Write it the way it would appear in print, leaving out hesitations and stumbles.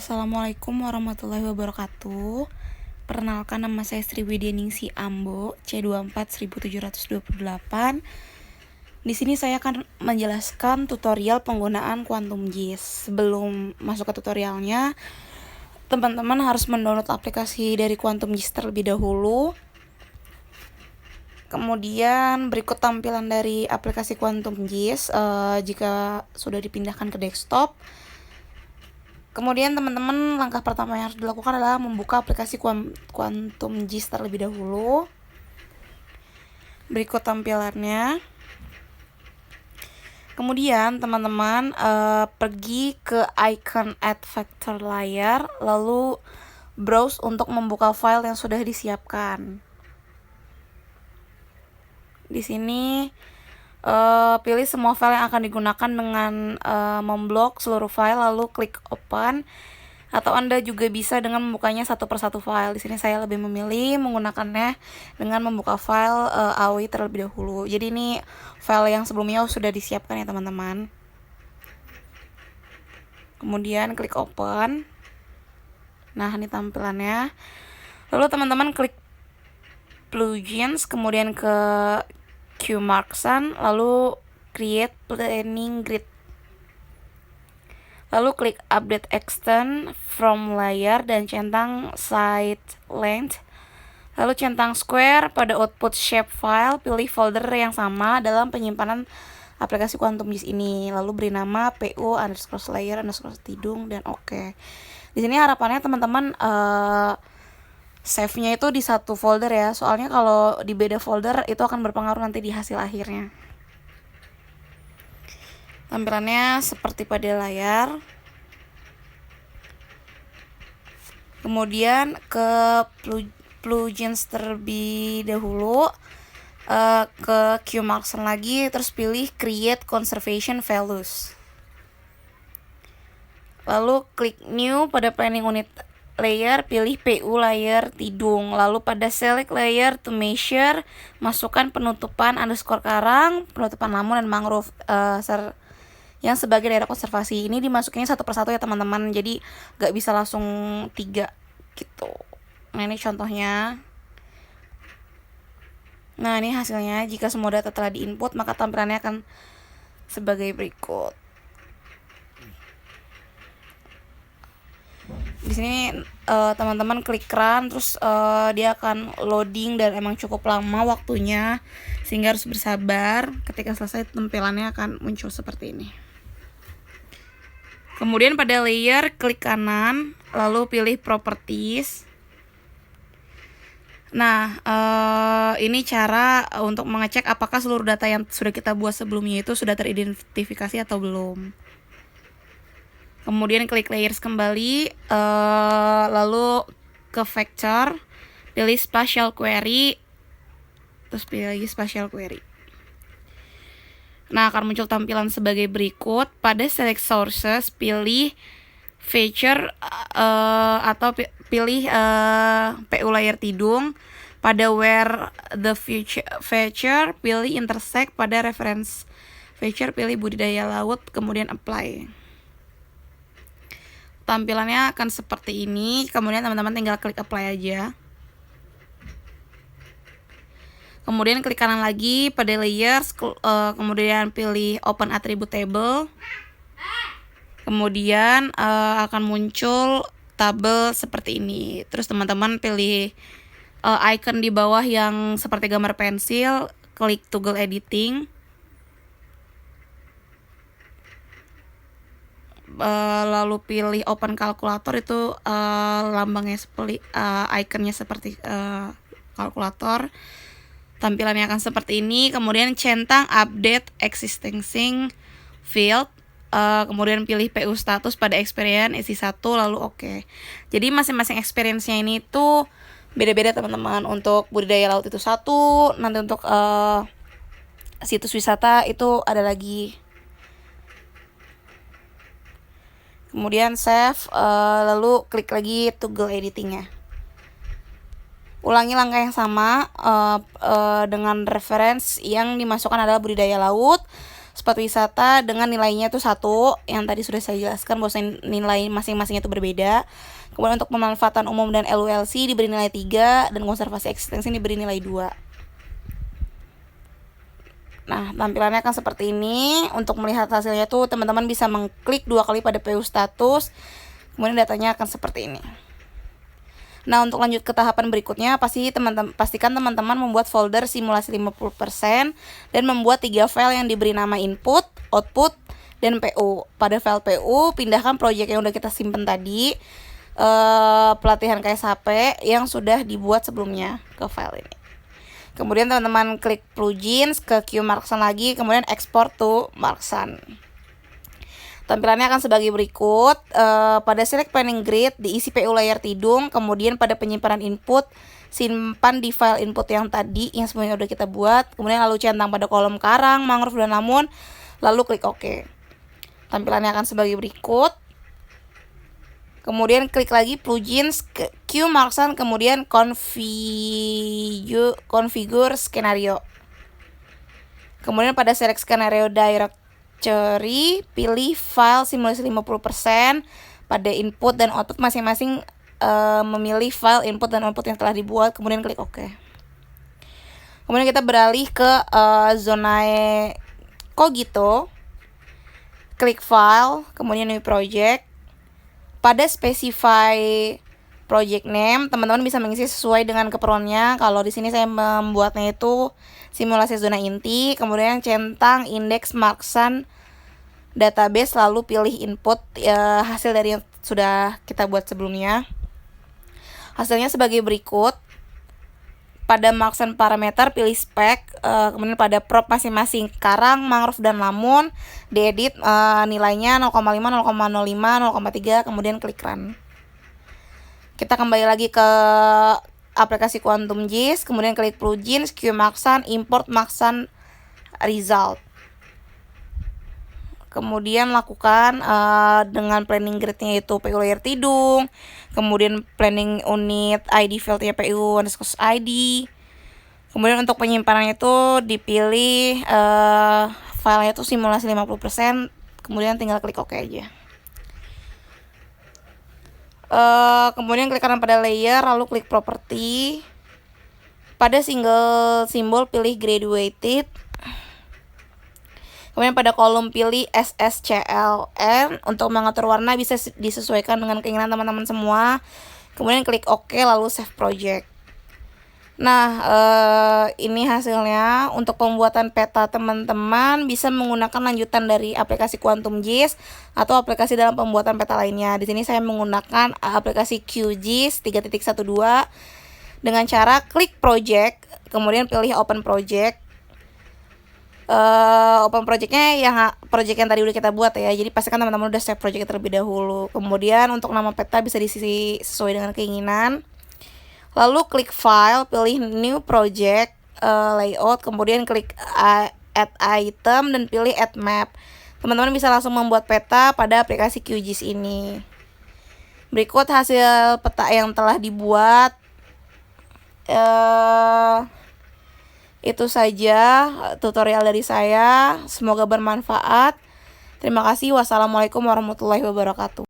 Assalamualaikum warahmatullahi wabarakatuh. Perkenalkan, nama saya Sri Widyaningsi Ambo, C24 1728. Di sini saya akan menjelaskan tutorial penggunaan Quantum JIS. Sebelum masuk ke tutorialnya, teman-teman harus mendownload aplikasi dari Quantum JIS terlebih dahulu. Kemudian berikut tampilan dari aplikasi Quantum JIS jika sudah dipindahkan ke desktop. Kemudian teman-teman, langkah pertama yang harus dilakukan adalah membuka aplikasi Quantum JIS terlebih dahulu. Berikut tampilannya. Kemudian teman-teman pergi ke icon add vector layer, lalu browse untuk membuka file yang sudah disiapkan. Di sini pilih semua file yang akan digunakan dengan memblok seluruh file, lalu klik open. Atau Anda juga bisa dengan membukanya satu persatu file. Di sini saya lebih memilih menggunakannya dengan membuka file AOI terlebih dahulu. Jadi ini file yang sebelumnya sudah disiapkan ya teman-teman. Kemudian klik open. Nah, ini tampilannya. Lalu teman-teman klik plugins, kemudian ke Qmarksun, lalu create planning grid. Lalu klik update extend from layer dan centang side length. Lalu centang square pada output shape file, pilih folder yang sama dalam penyimpanan aplikasi Quantum JIS ini. Lalu beri nama pu_layer_tidung dan oke. Di sini harapannya teman-teman save-nya itu di satu folder ya, soalnya kalau di beda folder itu akan berpengaruh nanti di hasil akhirnya. Tampilannya seperti pada layar. Kemudian ke plugins terlebih dahulu, ke Qmarksun lagi, terus pilih create conservation values. Lalu klik new pada planning unit layer, pilih PU layer tidung. Lalu pada select layer to measure, masukkan penutupan underscore karang, penutupan lamun dan mangrove yang sebagai daerah konservasi. Ini dimasukinnya satu persatu ya teman-teman, jadi gak bisa langsung 3 gitu. Nah, ini contohnya. Nah, ini hasilnya. Jika semua data telah diinput, maka tampilannya akan sebagai berikut. Di sini teman-teman klik run, terus dia akan loading dan emang cukup lama waktunya, sehingga harus bersabar. Ketika selesai, tampilannya akan muncul seperti ini. Kemudian pada layer klik kanan, lalu pilih properties. Nah, ini cara untuk mengecek apakah seluruh data yang sudah kita buat sebelumnya itu sudah teridentifikasi atau belum. Kemudian klik layers kembali, lalu ke vector, pilih spatial query, terus pilih lagi spatial query. Nah, akan muncul tampilan sebagai berikut. Pada select sources, pilih feature atau pilih PU layer tidung. Pada where the feature, pilih intersect. Pada reference feature, pilih budidaya laut, kemudian apply. Tampilannya akan seperti ini. Kemudian teman-teman tinggal klik apply aja. Kemudian klik kanan lagi pada layers, kemudian pilih open attribute table. Kemudian akan muncul tabel seperti ini. Terus teman-teman pilih icon di bawah yang seperti gambar pensil, klik toggle editing. Lalu pilih open kalkulator, itu lambangnya seperti ikonnya seperti kalkulator. Tampilannya akan seperti ini. Kemudian centang update existing field, kemudian pilih PU status pada experience isi 1, lalu oke. Jadi masing-masing experience-nya ini tuh beda-beda teman-teman. Untuk budidaya laut itu 1, nanti untuk situs wisata itu ada lagi. Kemudian save, lalu klik lagi toggle editingnya. Ulangi langkah yang sama dengan reference yang dimasukkan adalah budidaya laut. spot wisata dengan nilainya itu 1, yang tadi sudah saya jelaskan bahwa nilai masing-masing itu berbeda. Kemudian untuk pemanfaatan umum dan LULC diberi nilai 3, dan konservasi eksistensi diberi nilai 2. Nah, tampilannya akan seperti ini. Untuk melihat hasilnya tuh teman-teman bisa mengklik 2 kali pada PU status, kemudian datanya akan seperti ini. Nah, untuk lanjut ke tahapan berikutnya, pastikan teman-teman membuat folder simulasi 50% dan membuat 3 file yang diberi nama input, output, dan PU. Pada file PU, pindahkan project yang udah kita simpen tadi, pelatihan KSHP yang sudah dibuat sebelumnya ke file ini. Kemudian teman-teman klik plugins ke QMarksun lagi, kemudian export to Marksun. Tampilannya akan sebagai berikut. Pada select planning grid diisi PU layer tidung, kemudian pada penyimpanan input simpan di file input yang tadi yang semuanya udah kita buat, kemudian lalu centang pada kolom karang, mangrove, dan lamun, lalu klik OK. Tampilannya akan sebagai berikut. Kemudian klik lagi plugins ke QMarksun, kemudian configure skenario. Kemudian pada select skenario directory, pilih file simulasi 50%. Pada input dan output masing-masing memilih file input dan output yang telah dibuat, kemudian klik OK. Kemudian kita beralih ke zona Cogito. Klik file, kemudian new project. Pada specify project name, teman-teman bisa mengisi sesuai dengan keperluannya. Kalau di sini saya membuatnya itu simulasi zona inti, kemudian centang indeks Marksun database, lalu pilih input hasil dari yang sudah kita buat sebelumnya. Hasilnya sebagai berikut. Pada Marksun parameter pilih spek, kemudian pada prop masing-masing karang, mangrove, dan lamun diedit nilainya 0,5, 0,05, 0,3, kemudian klik run. Kita kembali lagi ke aplikasi Quantum JIS, kemudian klik plugins, QMarksun, import Marksun result. Kemudian lakukan dengan planning grid-nya itu PU layer tidung, kemudian planning unit ID field-nya PU underscore ID. Kemudian untuk penyimpanan itu dipilih filenya itu simulasi 50%, kemudian tinggal klik OK aja. Kemudian klik kanan pada layer, lalu klik property. Pada single simbol pilih graduated. Kemudian pada kolom pilih SSCLN. Untuk mengatur warna bisa disesuaikan dengan keinginan teman-teman semua. Kemudian klik OK, lalu save project. Nah, ini hasilnya. Untuk pembuatan peta teman-teman bisa menggunakan lanjutan dari aplikasi Quantum JIS atau aplikasi dalam pembuatan peta lainnya. Di sini saya menggunakan aplikasi QGIS 3.12 dengan cara klik project, kemudian pilih open project. Open projectnya project yang tadi udah kita buat ya, jadi pastikan teman-teman udah save project terlebih dahulu. Kemudian untuk nama peta bisa diisi sesuai dengan keinginan, lalu klik file, pilih new project, layout, kemudian klik add item dan pilih add map. Teman-teman bisa langsung membuat peta pada aplikasi QGIS ini. Berikut hasil peta yang telah dibuat. Itu saja tutorial dari saya. Semoga bermanfaat. Terima kasih. Wassalamualaikum warahmatullahi wabarakatuh.